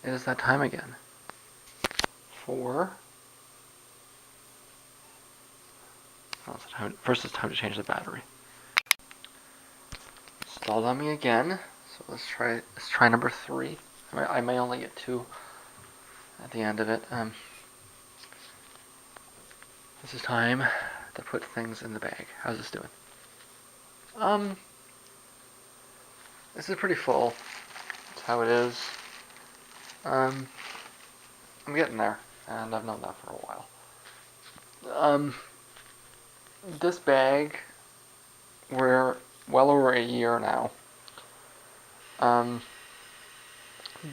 it is that time again. First it's time to change the battery. Stalled on me again, so let's try number 3. I may only get 2 at the end of it. This is time to put things in the bag. How's this doing? This is pretty full. That's how it is. I'm getting there, and I've known that for a while. This bag, we're well over a year now.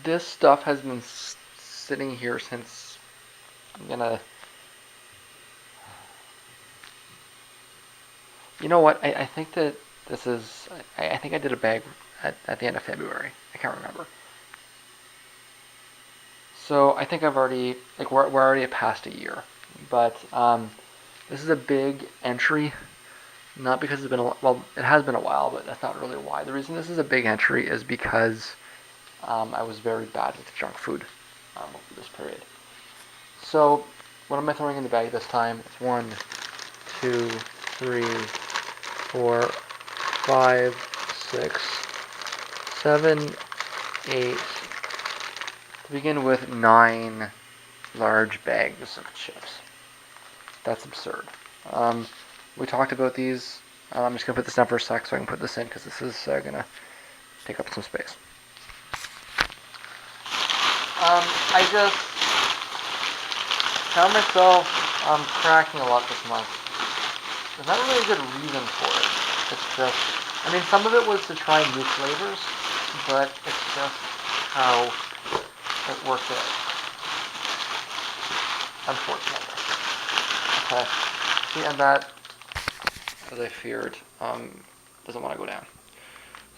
This stuff has been sitting here since You know what? I think that this is. I think I did a bag at the end of February. I can't remember. So I think I've already we're already past a year, but this is a big entry. Not because it's been it has been a while, but that's not really why. The reason this is a big entry is because I was very bad with junk food over this period. So what am I throwing in the bag this time? It's 1, 2, 3, 4, 5, 6, 7, 8. To begin with, 9 large bags of chips. That's absurd. We talked about these. I'm just going to put this down for a sec so I can put this in because this is going to take up some space. I just found myself cracking a lot this month. There's not really a good reason for it. It's just, some of it was to try new flavors, but it's just how it worked out. Unfortunately. Okay. See, and that, as I feared, doesn't want to go down.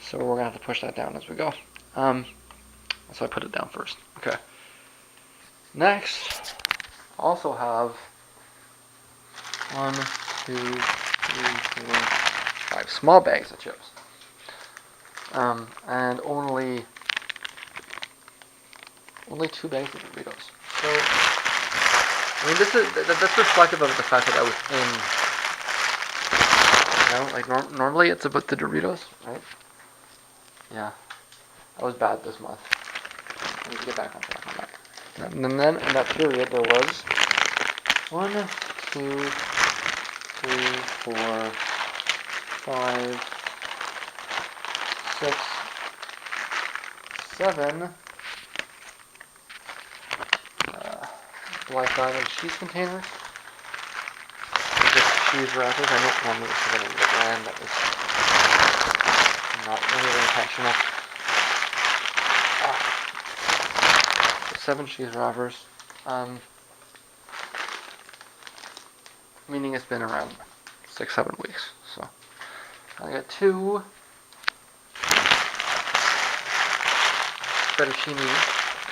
So we're going to have to push that down as we go. So I put it down first. Okay. Next, also have 1, 2, 3, 4, 5 small bags of chips. And only 2 bags of Doritos. So, that's reflective of the fact that I was in. Normally it's about the Doritos, right? Yeah, I was bad this month. I need to get back on track on that. And then in that period there was 1, 2, 3, 4, 5, 6, 7 Black Diamond cheese containers. Just cheese wrappers. I don't normally put it in the brand. That was not really intentional. 7 cheese wrappers. Meaning it's been around 6-7 weeks. So I got 2 fettuccine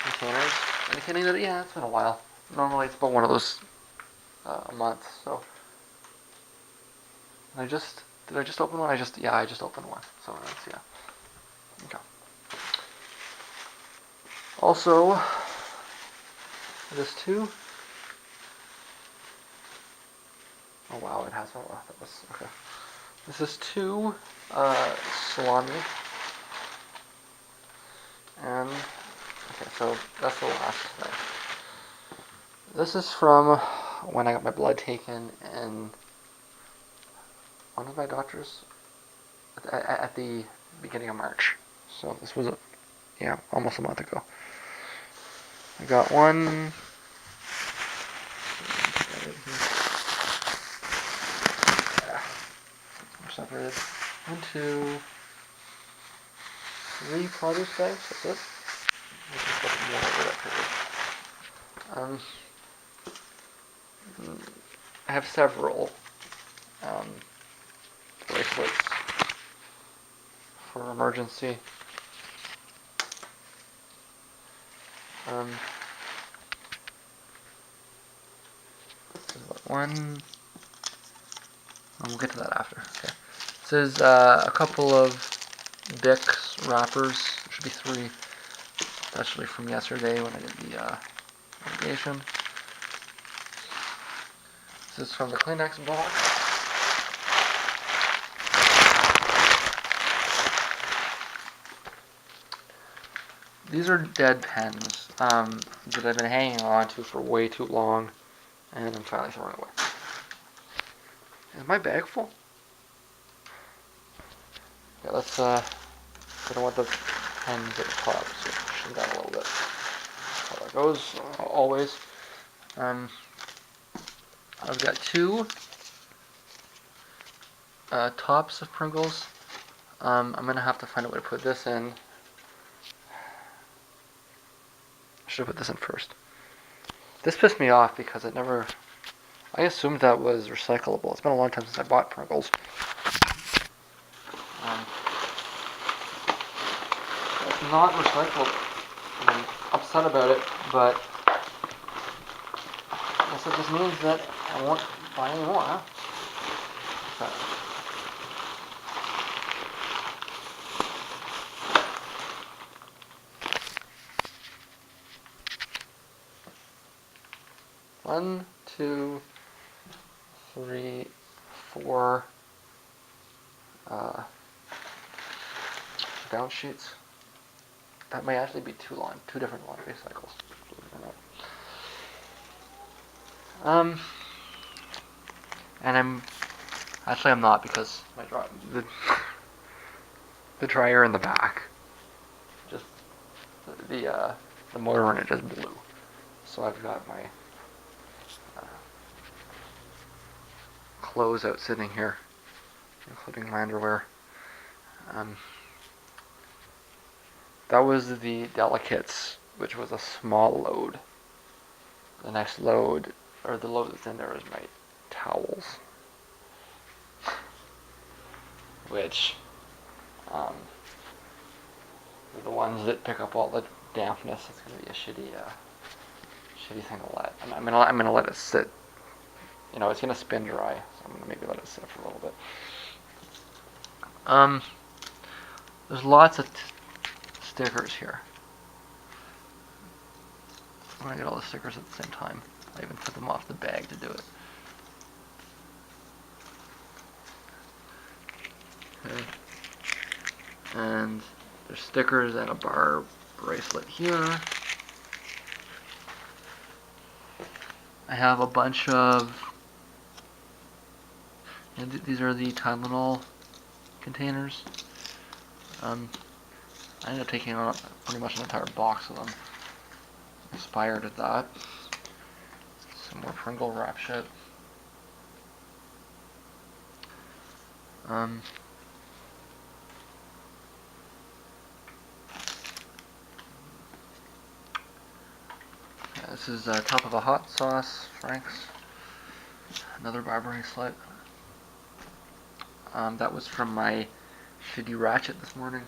containers, indicating that it's been a while. Normally it's about one of those a month. So did I just open one? I just opened one. So that's Okay. Also, this 2. Oh wow, it has. Oh, that was okay. This is 2 salami, and okay, so that's the last thing. This is from when I got my blood taken in one of my doctors at the beginning of March. So this was almost a month ago. I got 1. Separated. 1, 2, 3 produce bags. That's it. More over that period. I have several bracelets for emergency. This is one. We'll get to that after. Okay. This is a couple of Bix wrappers. There should be 3 especially from yesterday when I did the irrigation. This is from the Kleenex box. These are dead pens that I've been hanging on to for way too long, and I'm finally throwing away. Is my bag full? Yeah, let's, I don't want the pens at the top, so push them down a little bit. That's how that goes, always. I've got two tops of Pringles. I'm gonna have to find a way to put this in. I should have put this in first. This pissed me off because I assumed that was recyclable. It's been a long time since I bought Pringles. It's not recyclable. I'm upset about it, but I guess it just means that I won't buy any more, huh? Okay. One, two, three, four balance sheets. That might actually be two different laundry cycles. And I'm not, because the dryer in the back, just the motor in it just blew. So I've got my clothes out sitting here, including my underwear. That was the delicates, which was a small load. The next load, or the load that's in there, is my towels, which are the ones that pick up all the dampness. It's gonna be a shitty thing to let. I'm gonna let it sit. You know, it's gonna spin dry, so I'm gonna maybe let it sit for a little bit. There's lots of stickers here. I'm gonna get all the stickers at the same time. I even took them off the bag to do it. Okay. And there's stickers and a bar bracelet here. I have a bunch of, and these are the Tylenol containers. I ended up taking on pretty much an entire box of them. Expired at that. Some more Pringle wrap shit. Yeah, this is top of a hot sauce, Frank's. Another bar bracelet. That was from my shitty ratchet this morning.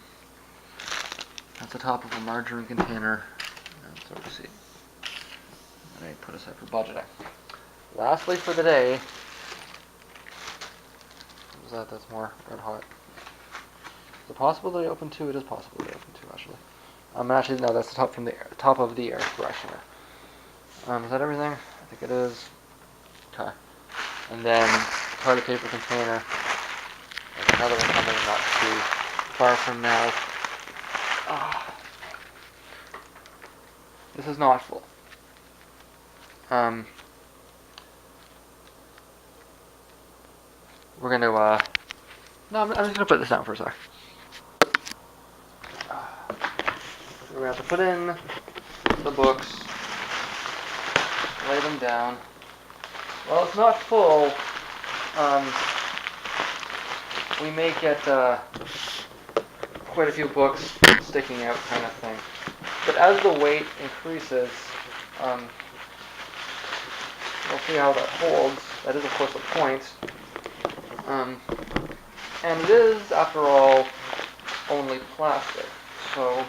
That's the top of a margarine container. And so we see. And I put aside for budgeting. Lastly for the day. What was that? That's more red hot. Is it possible that I opened two? It is possible that I opened two, actually. Actually, no, that's the top of the air freshener. Is that everything? I think it is. Okay. And then toilet paper container. There's another one coming not too far from now. This is not full. We're gonna no, I'm just gonna put this down for a sec. We're gonna have to put in the books, lay them down. Well, it's not full. We may get quite a few books sticking out, kind of thing. But as the weight increases, we'll see how that holds. That is, of course, the point. And it is, after all, only plastic, so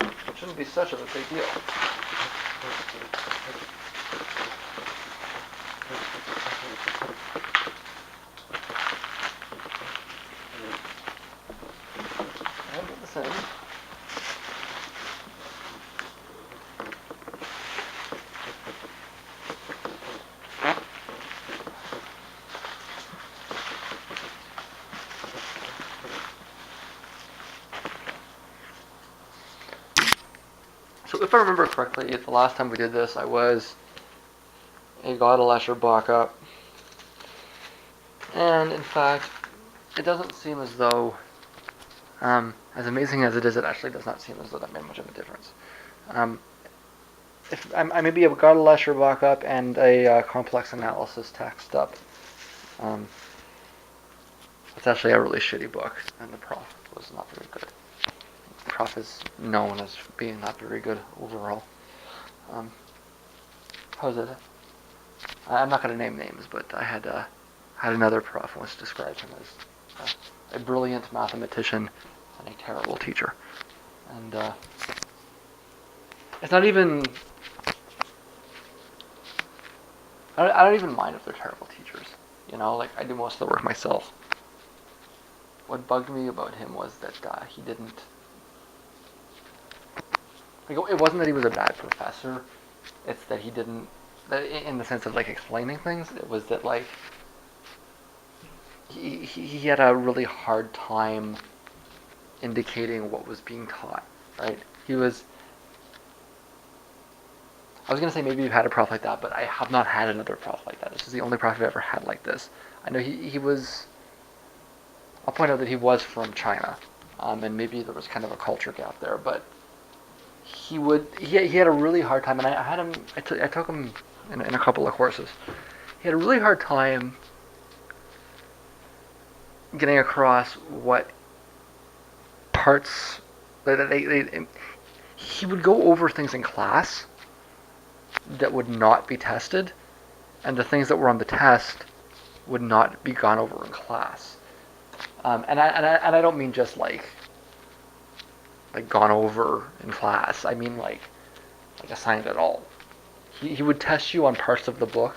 it shouldn't be such of a big deal. in. So if I remember correctly, the last time we did this, I was a godel-escher-bach up. And in fact, it doesn't seem as though, as amazing as it is, it actually does not seem as though that made much of a difference. If I maybe have got a godel-escher-bach up and a complex analysis text up. It's actually a really shitty book, and the prof was not very good. The prof is known as being not very good overall. How's it? I'm not going to name names, but I had another prof once describe him as a brilliant mathematician and a terrible teacher. And it's not even... I don't even mind if they're terrible teachers. You know, like, I do most of the work myself. What bugged me about him was that he didn't... Like, it wasn't that he was a bad professor. It's that he didn't... In the sense of, like, explaining things. It was that, like... He had a really hard time indicating what was being taught, right? I was going to say maybe you've had a prof like that, but I have not had another prof like that. This is the only prof I've ever had like this. I know he was... I'll point out that he was from China, and maybe there was kind of a culture gap there, but he had a really hard time, and I took him in a couple of courses. He had a really hard time getting across what parts he would go over things in class that would not be tested, and the things that were on the test would not be gone over in class. And I don't mean just like gone over in class. I mean like assigned at all. He would test you on parts of the book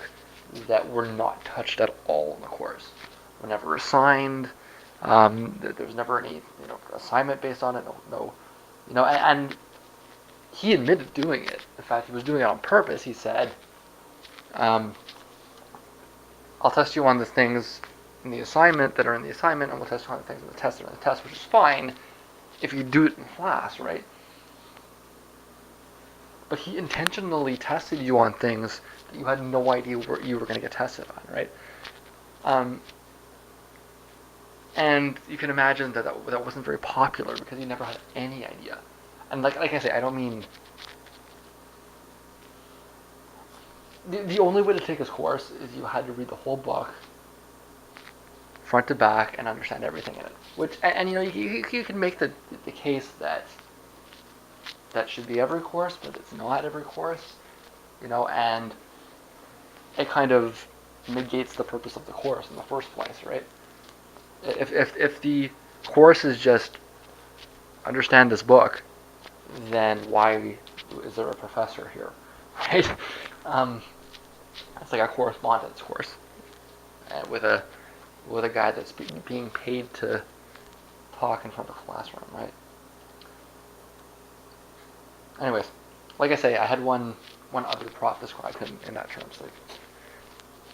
that were not touched at all in the course. Were never assigned. There was never any assignment based on it. No, and he admitted doing it. In fact, he was doing it on purpose. He said, "I'll test you on the things in the assignment that are in the assignment, and we'll test you on the things in the test that are in the test," which is fine if you do it in class, right? But he intentionally tested you on things that you had no idea where you were going to get tested on, right? And you can imagine that wasn't very popular because he never had any idea. And like I say, I don't mean... The only way to take his course is you had to read the whole book, front to back, and understand everything in it. Which, and you can make the case that should be every course, but it's not every course, and it kind of negates the purpose of the course in the first place, right? If the course is just understand this book, then why is there a professor here, right? It's like a correspondence course with a guy that's being paid to talk in front of a classroom, right? Anyways, like I say, I had one other prof describe him in that terms. Like,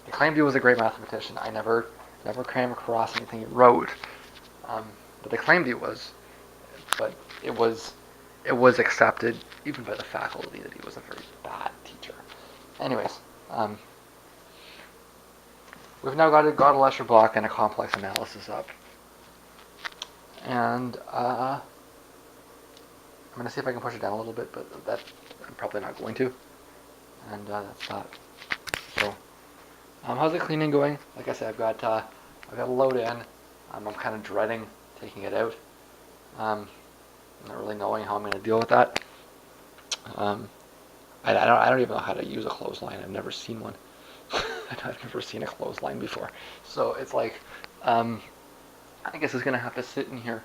he claimed he was a great mathematician. I never came across anything he wrote, but they claimed he was. But it was accepted even by the faculty that he was a very bad teacher. Anyways, we've now got a godel-escher-bach and a complex analysis up, and I'm going to see if I can push it down a little bit, but that I'm probably not going to, and that's that. So, how's the cleaning going? Like I said, I've got a load in. I'm kind of dreading taking it out. Not really knowing how I'm going to deal with that. I don't even know how to use a clothesline. I've never seen one. I've never seen a clothesline before. So it's like, I guess it's going to have to sit in here.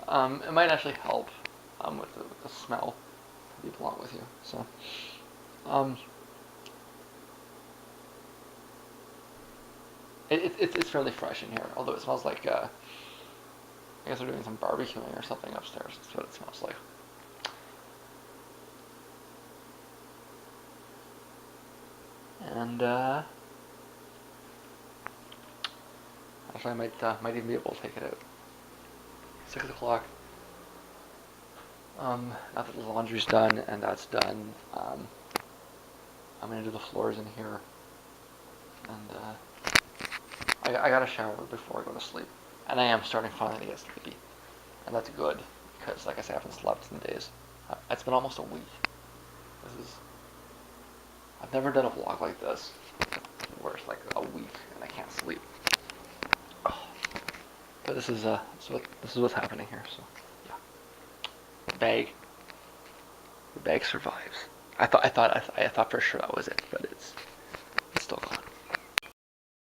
It might actually help with the smell, to be blunt with you. So, it's fairly fresh in here, although it smells like I guess they're doing some barbecuing or something upstairs. That's what it smells like. And actually, I might even be able to take it out. 6 o'clock. Now that the laundry's done and that's done, I'm gonna do the floors in here, and I got a shower before I go to sleep, and I am starting finally to get sleepy, and that's good because, like I said, I haven't slept in days. It's been almost a week. I've never done a vlog like this, where it's like a week and I can't sleep. But this is what's happening here. So yeah, the bag survives. I thought for sure that was it, but